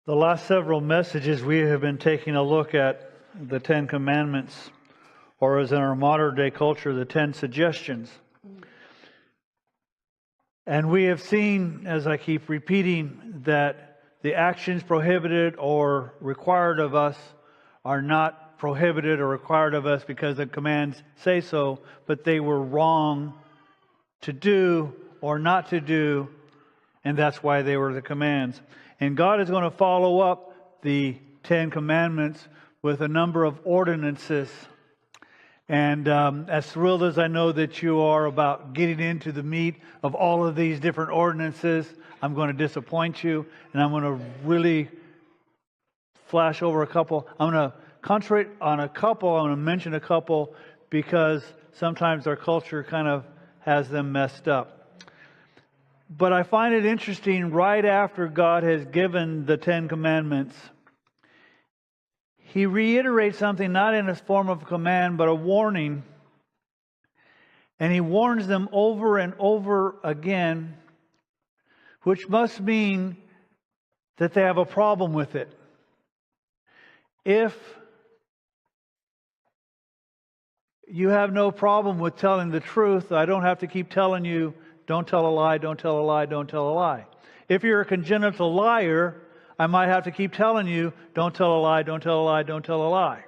The last several messages we have been taking a look at the Ten Commandments, or as in our modern day culture, the 10 suggestions. And we have seen, as I keep repeating, that the actions prohibited or required of us are not prohibited or required of us because the commands say so, but they were wrong to do or not to do, and that's why they were the commands. And God is going to follow up the 10 commandments with a number of ordinances. And as thrilled as I know that you are about getting into the meat of all of these different ordinances, I'm going to disappoint you. And I'm going to really flash over a couple. I'm going to concentrate on a couple. I'm going to mention a couple because sometimes our culture kind of has them messed up. But I find it interesting, right after God has given the 10 commandments, He reiterates something not in a form of a command, but a warning. And He warns them over and over again, which must mean that they have a problem with it. If you have no problem with telling the truth, I don't have to keep telling you, don't tell a lie, don't tell a lie, don't tell a lie. If you're a congenital liar, I might have to keep telling you, don't tell a lie, don't tell a lie, don't tell a lie.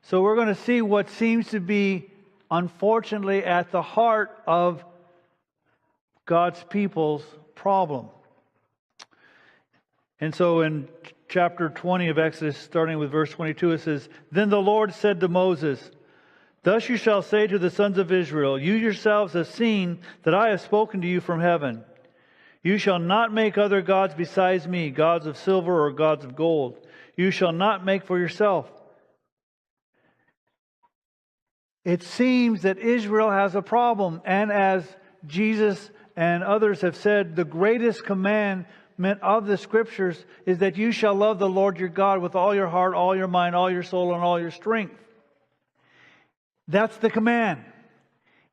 So we're going to see what seems to be, unfortunately, at the heart of God's people's problem. And so in chapter 20 of Exodus, starting with verse 22, it says, "Then the Lord said to Moses, Thus you shall say to the sons of Israel, You yourselves have seen that I have spoken to you from heaven. You shall not make other gods besides me, gods of silver or gods of gold. You shall not make for yourself." It seems that Israel has a problem. And as Jesus and others have said, the greatest commandment of the Scriptures is that you shall love the Lord your God with all your heart, all your mind, all your soul, and all your strength. That's the command.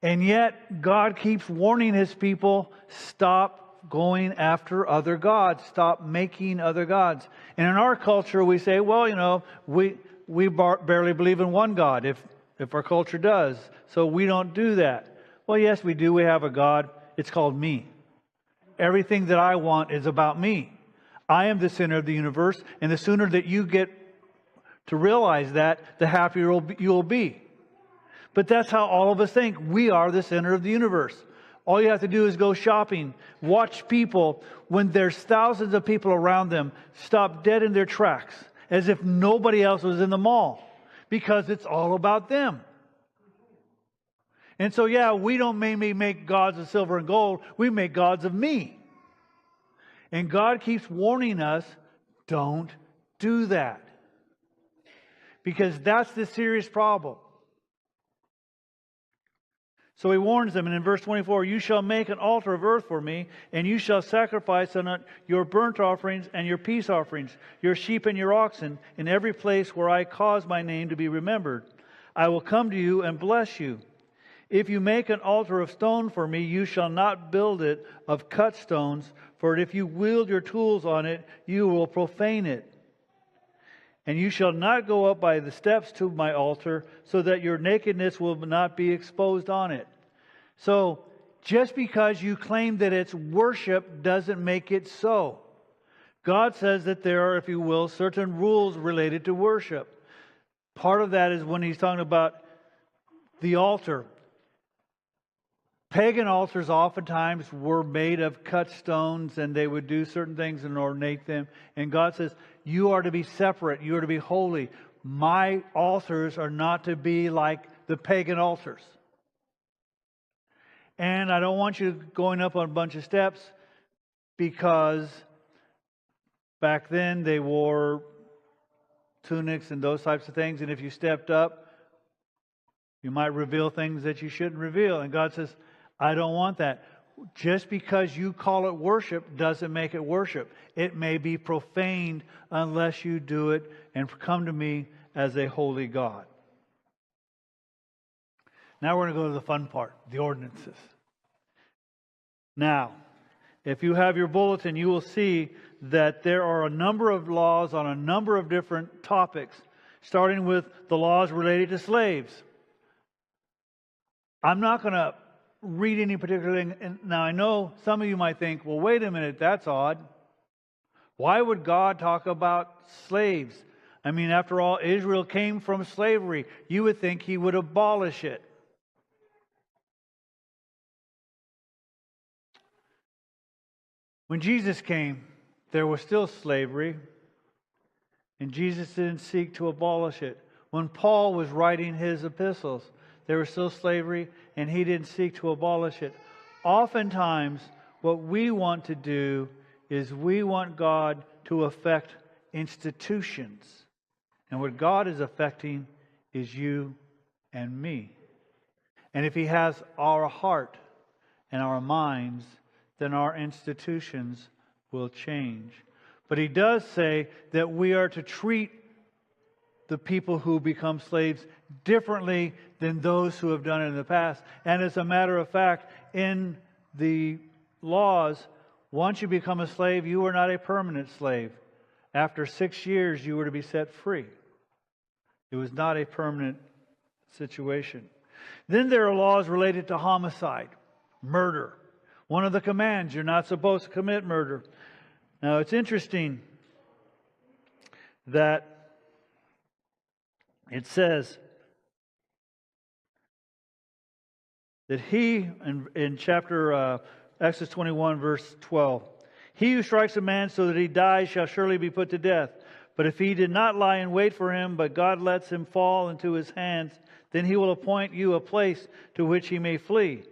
And yet, God keeps warning His people, stop going after other gods. Stop making other gods. And in our culture, we say, well, you know, we barely believe in one God, if our culture does. So we don't do that. Well, yes, we do. We have a God. It's called me. Everything that I want is about me. I am the center of the universe. And the sooner that you get to realize that, the happier you'll be. But that's how all of us think. We are the center of the universe. All you have to do is go shopping. Watch people, when there's thousands of people around them, stop dead in their tracks as if nobody else was in the mall. Because it's all about them. And so, yeah, we don't maybe make gods of silver and gold. We make gods of me. And God keeps warning us, don't do that. Because that's the serious problem. So He warns them, and in verse 24, "You shall make an altar of earth for me, and you shall sacrifice on it your burnt offerings and your peace offerings, your sheep and your oxen, in every place where I cause my name to be remembered. I will come to you and bless you. If you make an altar of stone for me, you shall not build it of cut stones, for if you wield your tools on it, you will profane it. And you shall not go up by the steps to my altar, so that your nakedness will not be exposed on it." So, just because you claim that it's worship doesn't make it so. God says that there are, if you will, certain rules related to worship. Part of that is when He's talking about the altar. Pagan altars oftentimes were made of cut stones, and they would do certain things and ornate them. And God says, you are to be separate. You are to be holy. My altars are not to be like the pagan altars. And I don't want you going up on a bunch of steps, because back then they wore tunics and those types of things. And if you stepped up, you might reveal things that you shouldn't reveal. And God says, I don't want that. Just because you call it worship doesn't make it worship. It may be profaned unless you do it and come to me as a holy God. Now we're going to go to the fun part, the ordinances. Now, If you have your bulletin, you will see that there are a number of laws on a number of different topics, starting with the laws related to slaves. I'm not going to read any particular thing. And now, I know some of you might think, well, wait a minute, that's odd. Why would God talk about slaves? I mean, after all, Israel came from slavery. You would think He would abolish it. When Jesus came, there was still slavery, and Jesus didn't seek to abolish it. When Paul was writing his epistles, there was still slavery, and he didn't seek to abolish it. Oftentimes, what we want to do is we want God to affect institutions. And what God is affecting is you and me. And if He has our heart and our minds, then our institutions will change. But He does say that we are to treat the people who become slaves differently than those who have done it in the past. And as a matter of fact, in the laws, once you become a slave, you are not a permanent slave. After 6 years, you were to be set free. It was not a permanent situation. Then there are laws related to homicide, murder. One of the commands, you're not supposed to commit murder. Now, it's interesting that it says that in chapter Exodus 21, verse 12, he who strikes a man so that he dies shall surely be put to death. But if he did not lie in wait for him, but God lets him fall into his hands, then He will appoint you a place to which he may flee.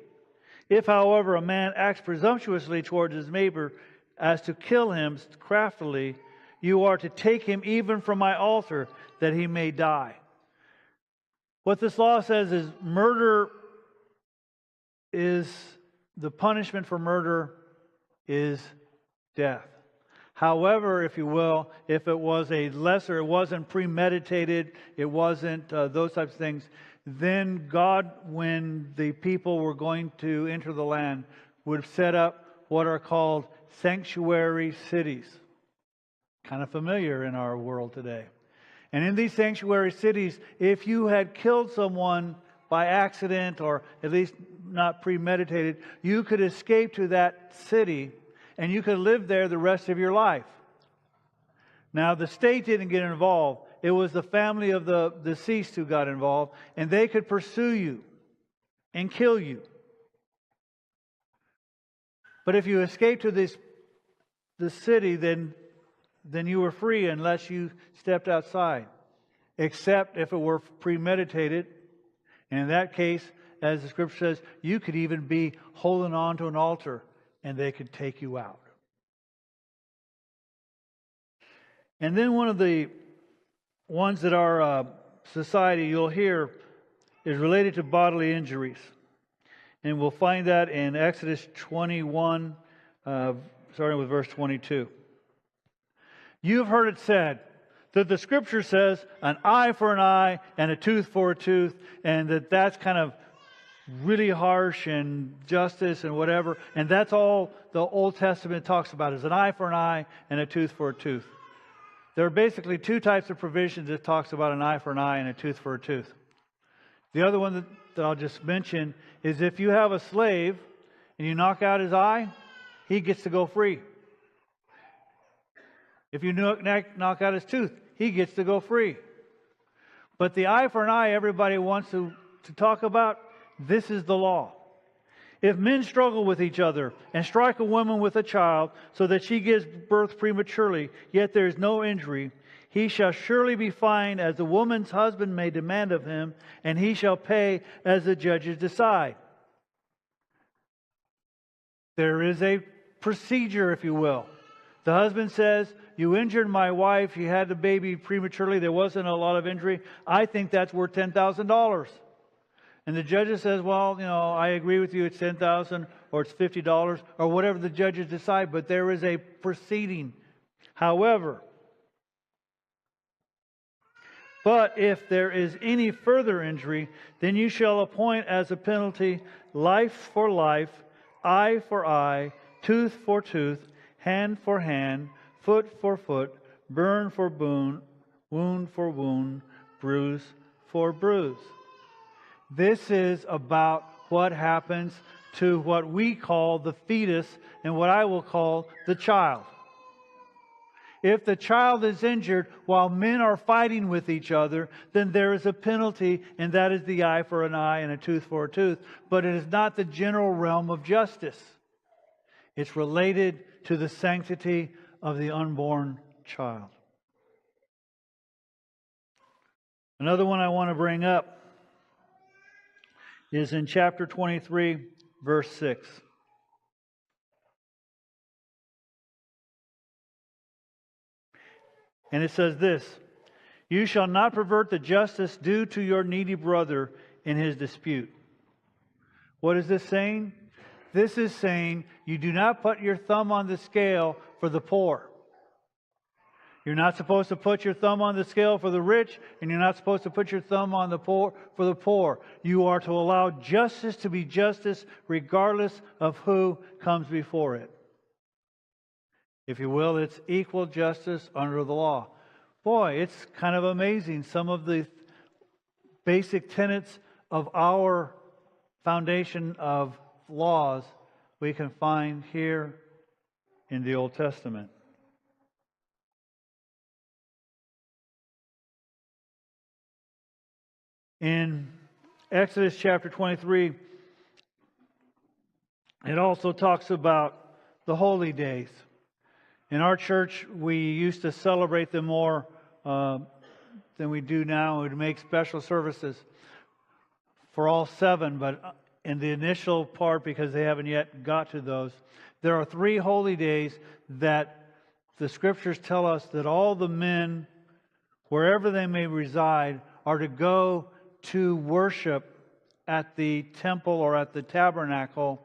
If, however, a man acts presumptuously towards his neighbor as to kill him craftily, you are to take him even from my altar, that he may die. What this law says is the punishment for murder is death. However, if you will, if it was a lesser, it wasn't premeditated, it wasn't those types of things, then God, when the people were going to enter the land, would set up what are called sanctuary cities. Kind of familiar in our world today. And in these sanctuary cities, if you had killed someone by accident or at least not premeditated, you could escape to that city and you could live there the rest of your life. Now, the state didn't get involved. It was the family of the deceased who got involved, and they could pursue you and kill you. But if you escaped to the city, then you were free unless you stepped outside, except if it were premeditated. And in that case, as the Scripture says, you could even be holding on to an altar and they could take you out. And then one of the ones that our society, you'll hear, is related to bodily injuries. And we'll find that in Exodus 21, starting with verse 22. You have heard it said that the Scripture says an eye for an eye and a tooth for a tooth, and that's kind of really harsh and justice and whatever. And that's all the Old Testament talks about, is an eye for an eye and a tooth for a tooth. There are basically two types of provisions that talks about an eye for an eye and a tooth for a tooth. The other one that I'll just mention is if you have a slave and you knock out his eye, he gets to go free. If you knock out his tooth, he gets to go free. But the eye for an eye everybody wants to talk about, this is the law. If men struggle with each other and strike a woman with a child so that she gives birth prematurely, yet there is no injury, he shall surely be fined as the woman's husband may demand of him, and he shall pay as the judges decide. There is a procedure, if you will. The husband says, you injured my wife, you had the baby prematurely, there wasn't a lot of injury. I think that's worth $10,000. And the judge says, well, I agree with you, it's $10,000 or it's $50 or whatever the judges decide, but there is a proceeding. However, but if there is any further injury, then you shall appoint as a penalty life for life, eye for eye, tooth for tooth, hand for hand, foot for foot, burn for boon, wound for wound, bruise for bruise. This is about what happens to what we call the fetus and what I will call the child. If the child is injured while men are fighting with each other, then there is a penalty, and that is the eye for an eye and a tooth for a tooth. But it is not the general realm of justice. It's related to the sanctity of the unborn child. Another one I want to bring up is in chapter 23, verse 6. And it says this, "You shall not pervert the justice due to your needy brother in his dispute." What is this saying? This is saying you do not put your thumb on the scale for the poor. You're not supposed to put your thumb on the scale for the rich, and you're not supposed to put your thumb on the poor for the poor. You are to allow justice to be justice regardless of who comes before it. If you will, it's equal justice under the law. Boy, it's kind of amazing. Some of the basic tenets of our foundation of laws we can find here in the Old Testament. In Exodus chapter 23, it also talks about the holy days. In our church, we used to celebrate them more than we do now. We'd make special services for all 7, but in the initial part, because they haven't yet got to those, there are 3 holy days that the Scriptures tell us that all the men, wherever they may reside, are to go to worship at the temple or at the tabernacle.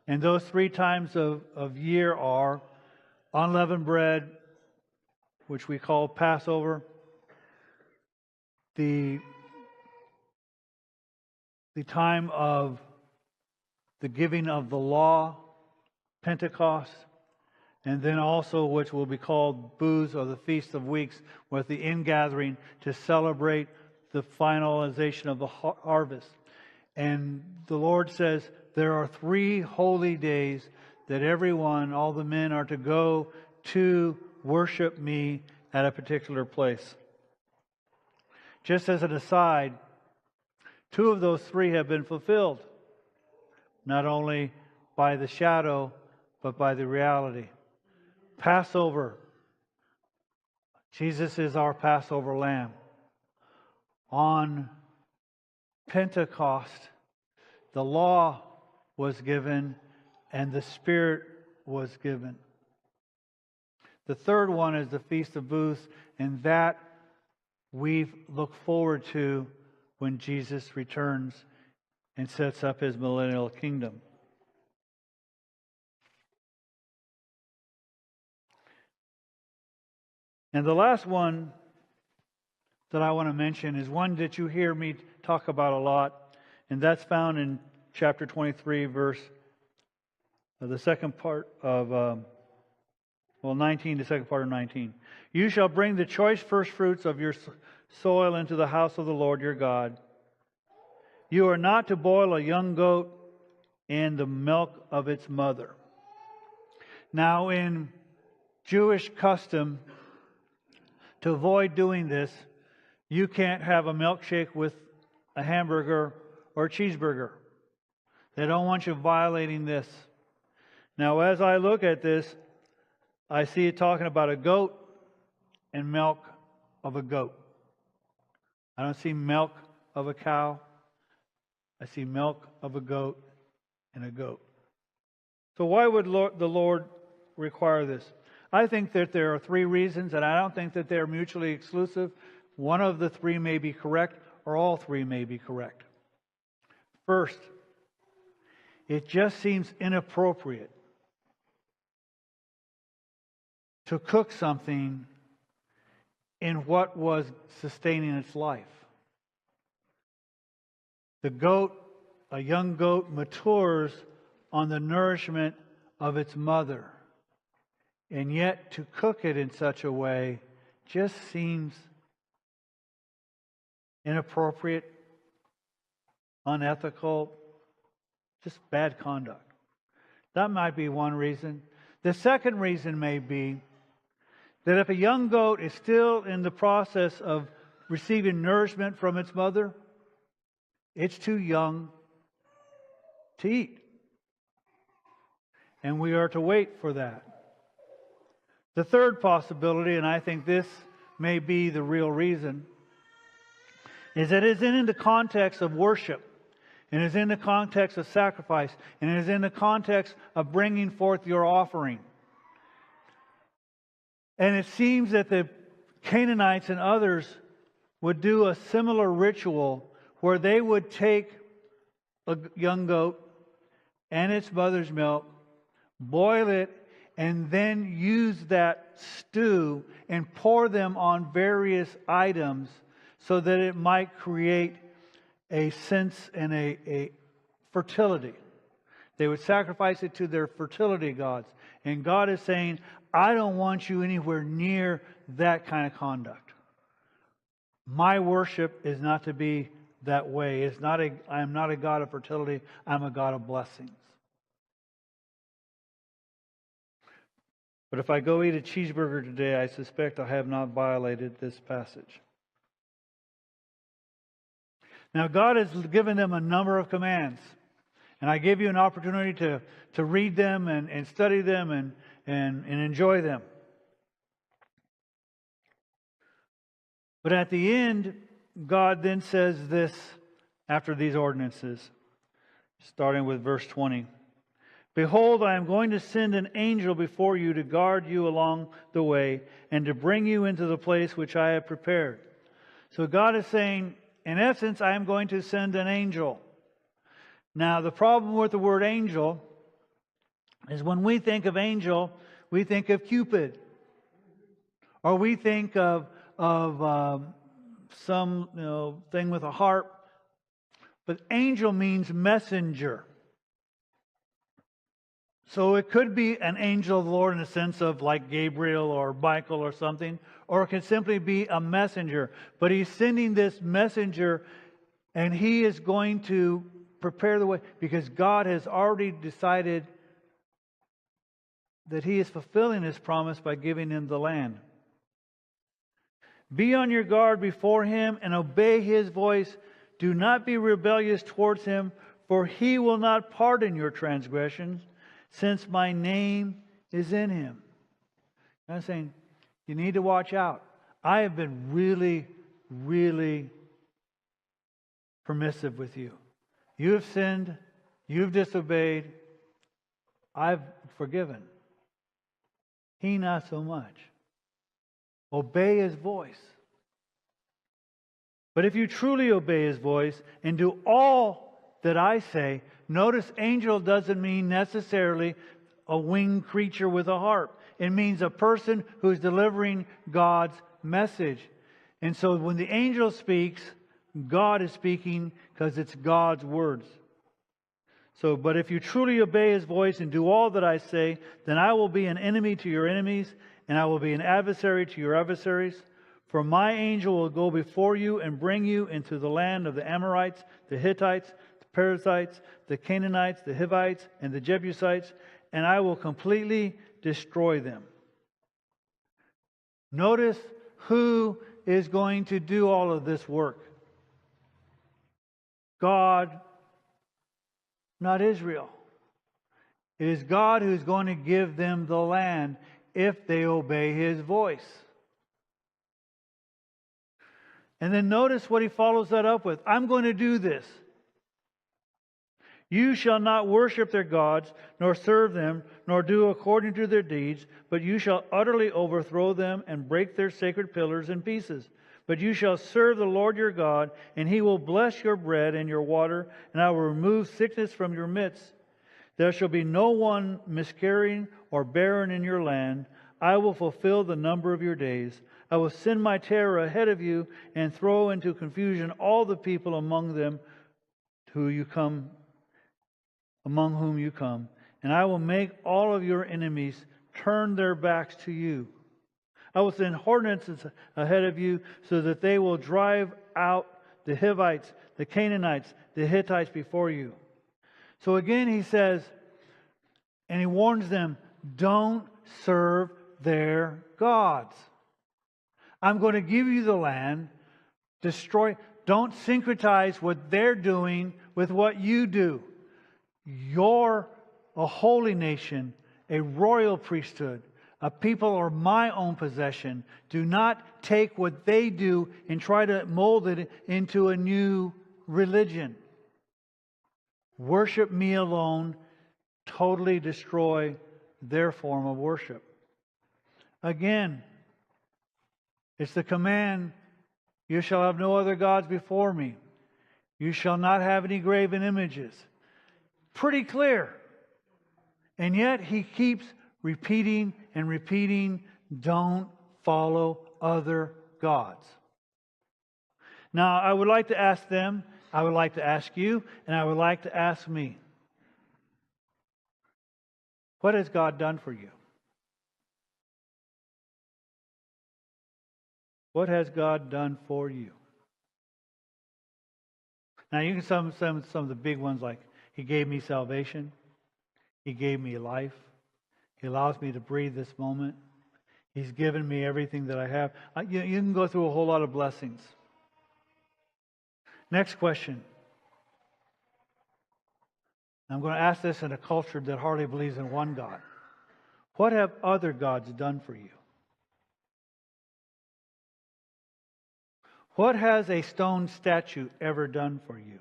And those 3 times of year are unleavened bread, which we call Passover, the time of the giving of the law, Pentecost, and then also which will be called Booths or the Feast of Weeks, with the ingathering to celebrate the finalization of the harvest. And the Lord says there are 3 holy days that everyone, all the men, are to go to worship me at a particular place. Just as an aside, 2 of those 3 have been fulfilled, not only by the shadow, but by the reality. Passover. Jesus is our Passover lamb. On Pentecost, the law was given and the Spirit was given. The third one is the Feast of Booths, and that we look forward to when Jesus returns and sets up His millennial kingdom. And the last one that I want to mention is one that you hear me talk about a lot, and that's found in chapter 23, verse the second part of 19, the second part of 19. "You shall bring the choice first fruits of your soil into the house of the Lord your God. You are not to boil a young goat in the milk of its mother." Now, in Jewish custom, to avoid doing this, you can't have a milkshake with a hamburger or a cheeseburger. They don't want you violating this. Now, as I look at this, I see it talking about a goat and milk of a goat. I don't see milk of a cow. I see milk of a goat and a goat. So why would the Lord require this? I think that there are 3 reasons, and I don't think that they're mutually exclusive. One of the 3 may be correct, or all 3 may be correct. First, it just seems inappropriate to cook something in what was sustaining its life. The goat, a young goat, matures on the nourishment of its mother. And yet to cook it in such a way just seems inappropriate, unethical, just bad conduct. That might be one reason. The second reason may be that if a young goat is still in the process of receiving nourishment from its mother, it's too young to eat. And we are to wait for that. The third possibility, and I think this may be the real reason, is that it is in the context of worship, and it is in the context of sacrifice, and it is in the context of bringing forth your offering. And it seems that the Canaanites and others would do a similar ritual where they would take a young goat and its mother's milk, boil it, and then use that stew and pour them on various items so that it might create a sense and a fertility. They would sacrifice it to their fertility gods. And God is saying, I don't want you anywhere near that kind of conduct. My worship is not to be that way. I am not a God of fertility. I'm a God of blessings. But if I go eat a cheeseburger today, I suspect I have not violated this passage. Now, God has given them a number of commands. And I give you an opportunity to read them and study them and enjoy them. But at the end, God then says this after these ordinances, starting with verse 20. Behold, I am going to send an angel before you to guard you along the way and to bring you into the place which I have prepared. So God is saying, in essence, I am going to send an angel. Now, the problem with the word angel is when we think of angel, we think of Cupid. Or we think of some thing with a harp. But angel means messenger. So it could be an angel of the Lord in the sense of like Gabriel or Michael or something. Or it could simply be a messenger. But he's sending this messenger and he is going to prepare the way. Because God has already decided that he is fulfilling his promise by giving him the land. Be on your guard before him and obey his voice. Do not be rebellious towards him, for he will not pardon your transgressions, since my name is in him. I'm saying, you need to watch out. I have been really, really permissive with you. You have sinned. You've disobeyed. I've forgiven. He not so much. Obey his voice. But if you truly obey his voice and do all that I say, notice angel doesn't mean necessarily a winged creature with a harp. It means a person who's delivering God's message. And so when the angel speaks, God is speaking because it's God's words. So, but if you truly obey his voice and do all that I say, then I will be an enemy to your enemies, and I will be an adversary to your adversaries. For my angel will go before you and bring you into the land of the Amorites, the Hittites, the Perizzites, the Canaanites, the Hivites, and the Jebusites, and I will completely destroy them. Notice who is going to do all of this work. God, not Israel. It is God who's going to give them the land if they obey his voice. And then notice what he follows that up with. I'm going to do this. You shall not worship their gods, nor serve them, nor do according to their deeds, but you shall utterly overthrow them and break their sacred pillars in pieces. But you shall serve the Lord your God, and he will bless your bread and your water, and I will remove sickness from your midst. There shall be no one miscarrying or barren in your land. I will fulfill the number of your days. I will send my terror ahead of you and throw into confusion all the people among whom you come, and I will make all of your enemies turn their backs to you. I will send ordinances ahead of you so that they will drive out the Hivites, the Canaanites, the Hittites before you. So again he says, and he warns them, don't serve their gods. I'm going to give you the land. Destroy. Don't syncretize what they're doing with what you do. You're a holy nation, a royal priesthood, a people of my own possession. Do not take what they do and try to mold it into a new religion. Worship me alone. Totally destroy their form of worship. Again, it's the command, you shall have no other gods before me. You shall not have any graven images. Pretty clear. And yet he keeps repeating and repeating, don't follow other gods. Now, I would like to ask them, I would like to ask you, and I would like to ask me, what has God done for you? What has God done for you? Now you can some of the big ones, like He gave me salvation. He gave me life. He allows me to breathe this moment. He's given me everything that I have. You can go through a whole lot of blessings. Next question. I'm going to ask this in a culture that hardly believes in one God. What have other gods done for you? What has a stone statue ever done for you?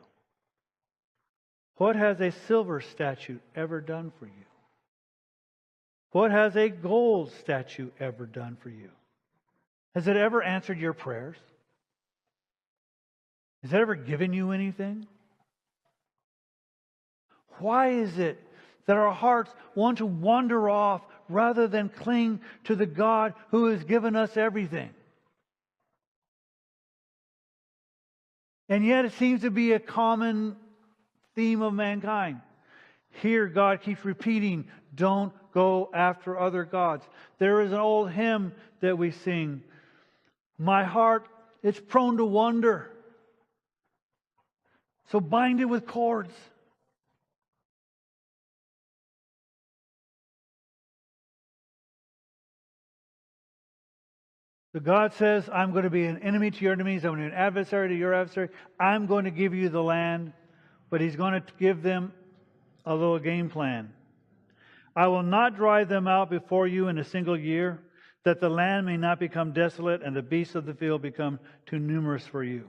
What has a silver statue ever done for you? What has a gold statue ever done for you? Has it ever answered your prayers? Has it ever given you anything? Why is it that our hearts want to wander off rather than cling to the God who has given us everything? And yet it seems to be a common theme of mankind. Here God keeps repeating, don't go after other gods. There is an old hymn that we sing. My heart, it's prone to wander. So bind it with cords. So God says, I'm going to be an enemy to your enemies. I'm going to be an adversary to your adversary. I'm going to give you the land. But He's going to give them a little game plan. I will not drive them out before you in a single year, that the land may not become desolate and the beasts of the field become too numerous for you.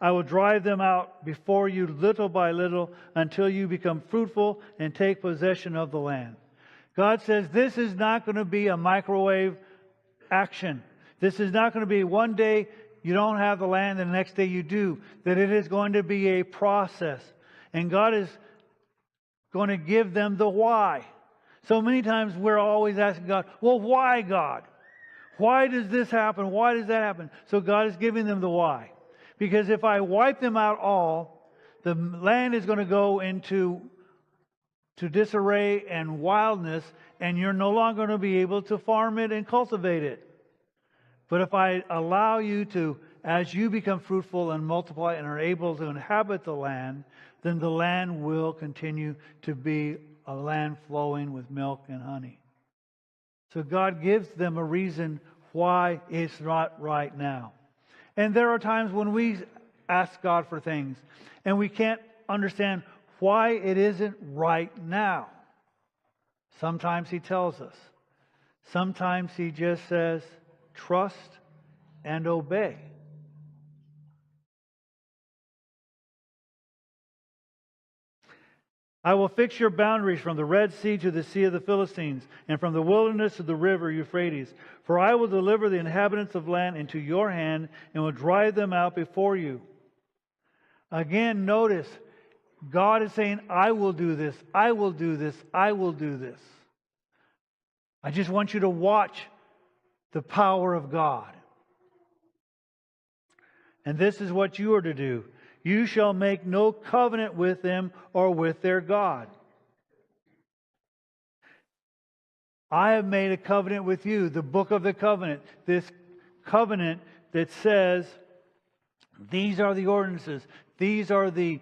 I will drive them out before you little by little until you become fruitful and take possession of the land. God says this is not going to be a microwave action. This is not going to be one day you don't have the land and the next day you do. That it is going to be a process. And God is going to give them the why. So many times we're always asking God, well, why, God? Why does this happen? Why does that happen? So God is giving them the why. Because if I wipe them out all, the land is going to go into disarray and wildness, and you're no longer going to be able to farm it and cultivate it. But if I allow you to, as you become fruitful and multiply and are able to inhabit the land, then the land will continue to be a land flowing with milk and honey. So God gives them a reason why it's not right now. And there are times when we ask God for things and we can't understand why it isn't right now. Sometimes He tells us. Sometimes He just says, trust and obey. I will fix your boundaries from the Red Sea to the Sea of the Philistines, and from the wilderness to the river Euphrates. For I will deliver the inhabitants of land into your hand, and will drive them out before you. Again, notice, God is saying, I will do this, I will do this, I will do this. I just want you to watch the power of God. And this is what you are to do. You shall make no covenant with them or with their God. I have made a covenant with you, the book of the covenant. This covenant that says, these are the ordinances. These are the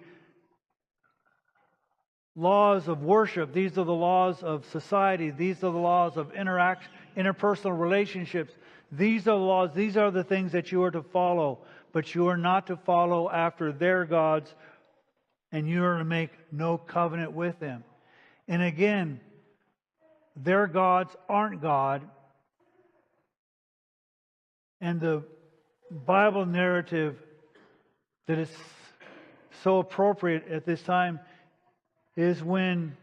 laws of worship. These are the laws of society. These are the laws of interpersonal relationships. These are the laws. These are the things that you are to follow. But you are not to follow after their gods, and you are to make no covenant with them. And again, their gods aren't God. And the Bible narrative that is so appropriate at this time is when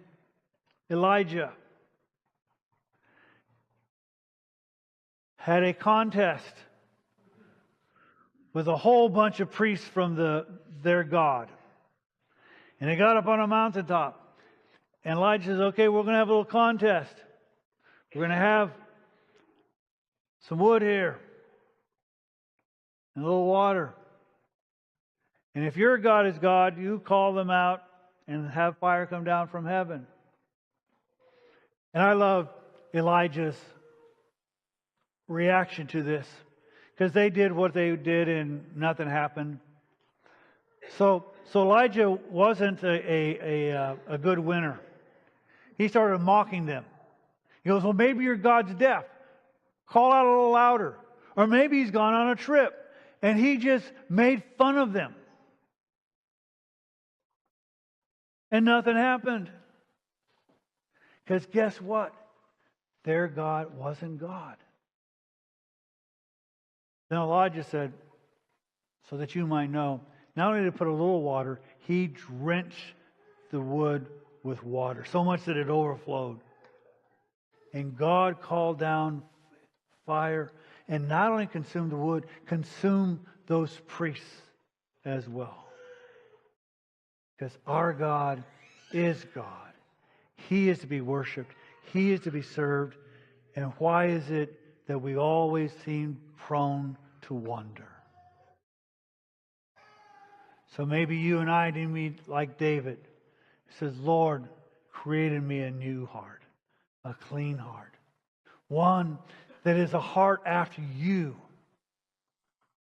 Elijah had a contest with a whole bunch of priests from their God. And they got up on a mountaintop. And Elijah says, okay, we're going to have a little contest. We're going to have some wood here and a little water. And if your God is God, you call them out and have fire come down from heaven. And I love Elijah's reaction to this, because they did what they did and nothing happened. So Elijah wasn't a good winner. He started mocking them. He goes, well, maybe your God's deaf. Call out a little louder. Or maybe he's gone on a trip. And he just made fun of them. And nothing happened. Because guess what? Their God wasn't God. Then Elijah said, so that you might know, not only did he put a little water, he drenched the wood with water, so much that it overflowed. And God called down fire, and not only consumed the wood, consumed those priests as well. Because our God is God. He is to be worshipped. He is to be served. And why is it that we always seem prone to wonder? So maybe you and I need to be like David. He says, Lord, create in me a new heart, a clean heart. One that is a heart after you,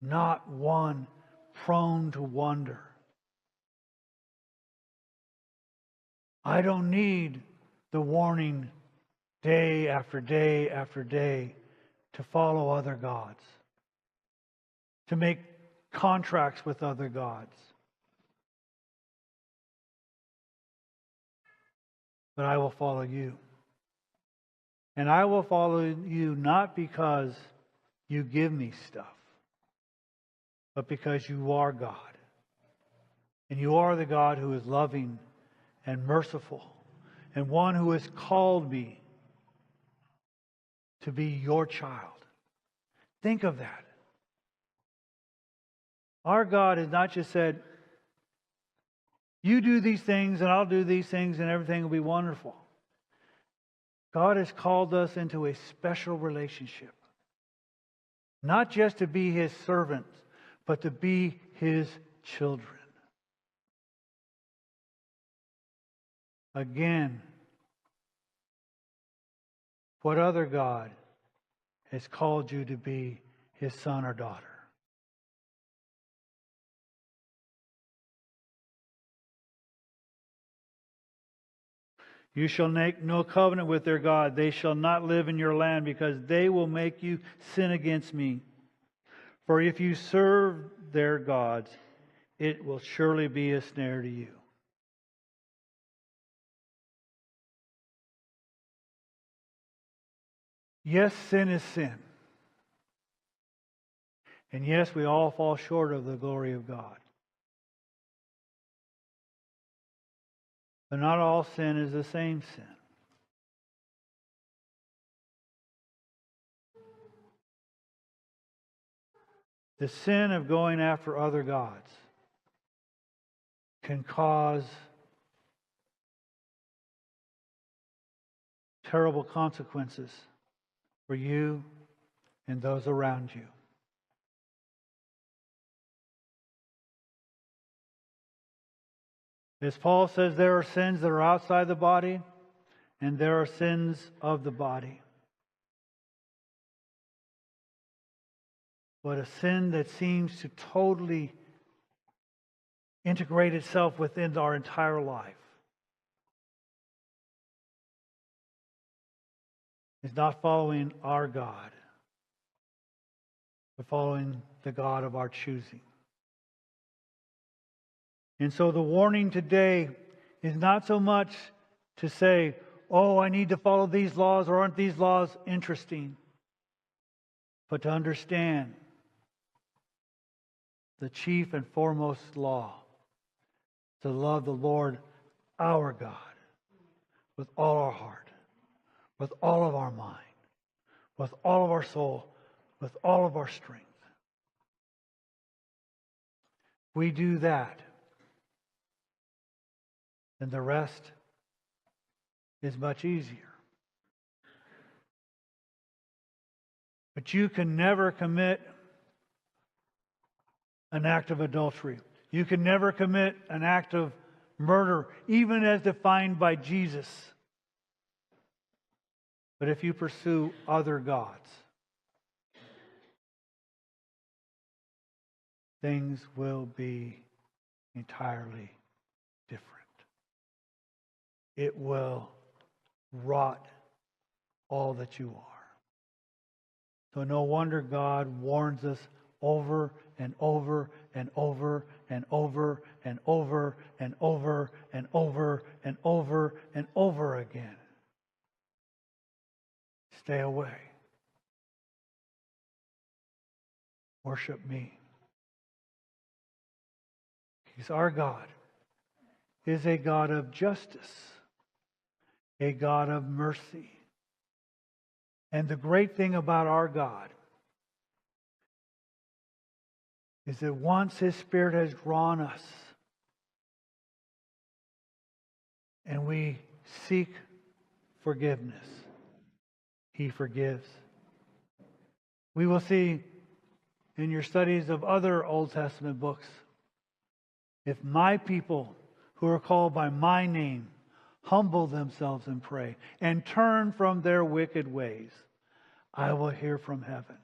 not one prone to wonder. I don't need the warning day after day after day to follow other gods, to make contracts with other gods. But I will follow you. And I will follow you not because you give me stuff, but because you are God. And you are the God who is loving and merciful, and one who has called me to be your child. Think of that. Our God has not just said, you do these things and I'll do these things and everything will be wonderful. God has called us into a special relationship. Not just to be His servants, but to be His children. Again, what other God has called you to be His son or daughter? You shall make no covenant with their God. They shall not live in your land, because they will make you sin against me. For if you serve their gods, it will surely be a snare to you. Yes, sin is sin. And yes, we all fall short of the glory of God. But not all sin is the same sin. The sin of going after other gods can cause terrible consequences for you and those around you. As Paul says, there are sins that are outside the body, and there are sins of the body. but a sin that seems to totally integrate itself within our entire life is not following our God, but following the God of our choosing. And so the warning today is not so much to say, oh, I need to follow these laws, or aren't these laws interesting? But to understand the chief and foremost law, to love the Lord our God with all our heart, with all of our mind, with all of our soul, with all of our strength. We do that, and the rest is much easier. But you can never commit an act of adultery. You can never commit an act of murder, even as defined by Jesus. But if you pursue other gods, things will be entirely different. It will rot all that you are. So no wonder God warns us over and over and over and over and over and over and over and over and over again. Stay away. Worship me. Because our God is a God of justice, a God of mercy. And the great thing about our God is that once His Spirit has drawn us and we seek forgiveness, He forgives. We will see in your studies of other Old Testament books, if my people who are called by my name humble themselves and pray and turn from their wicked ways, I will hear from heaven.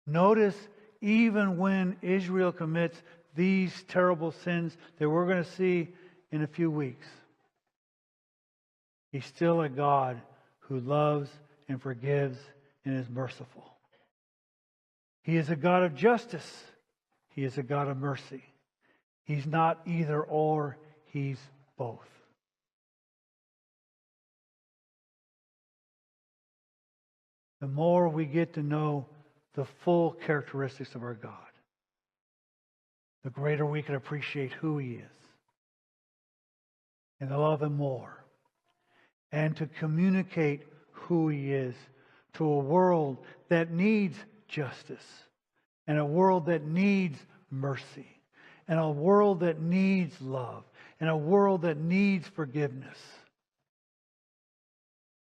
Notice, even when Israel commits these terrible sins that we're going to see in a few weeks, He's still a God who loves and forgives and is merciful. He is a God of justice. He is a God of mercy. He's not either or, He's both. The more we get to know the full characteristics of our God, the greater we can appreciate who He is and to love Him more and to communicate who He is to a world that needs justice and a world that needs mercy and a world that needs love and a world that needs forgiveness.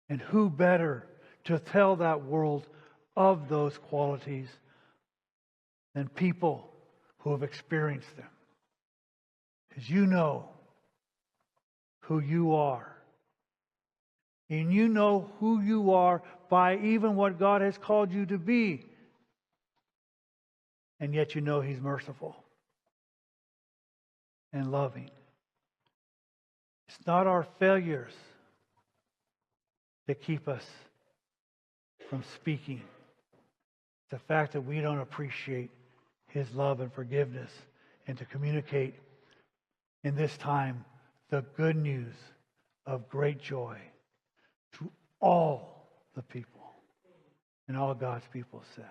And who better to tell that world of those qualities than people who have experienced them? Because you know who you are. And you know who you are by even what God has called you to be. And yet you know He's merciful and loving. It's not our failures that keep us from speaking. It's the fact that we don't appreciate His love and forgiveness and to communicate in this time the good news of great joy to all the people. And all God's people said.